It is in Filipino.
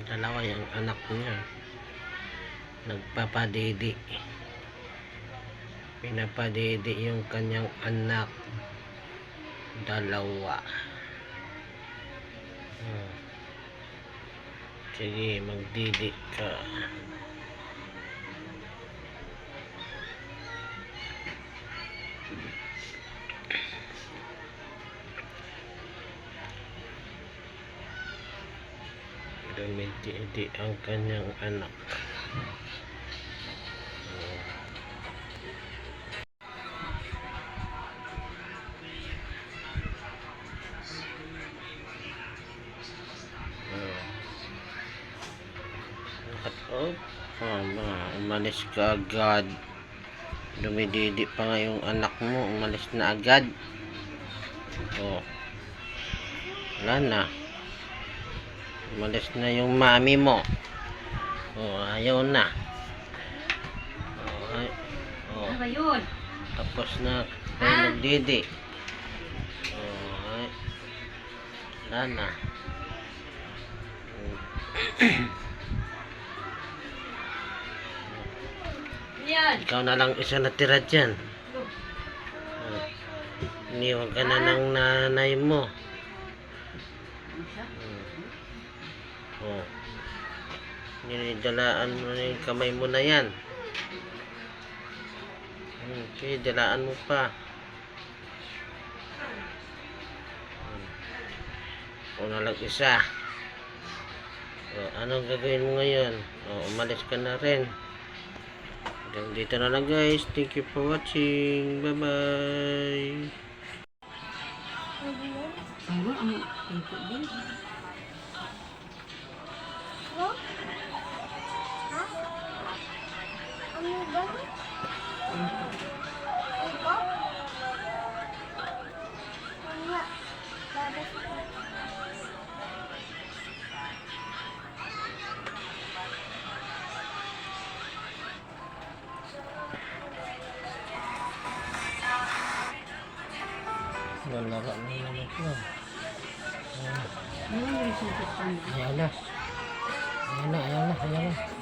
Dalawa yung anak niya. Nagpapadidi. Pinapadidi yung kanyang anak. Dalawa. Sige, magdidi ka. Dumididi ang kanyang anak. Umalis ka agad. Dumididi pa nga yung anak mo. Umalis na agad. Wala na. Umalis na yung mami mo. Ayaw na. Ano ba yun? Tapos na kayo magdidi. Wala na. Yan. Ikaw na lang isa natira dyan. Iniwan ka na ng nanay mo. Dalaan mo na yung kamay mo na yan. Okay, dalaan mo pa. Una lang isa. Anong gagawin mo ngayon? Umalis ka na rin. Hanggang dito na lang guys. Thank you for watching. Bye bye. Lalaro na naman ito. Ayaw na. Ayaw na.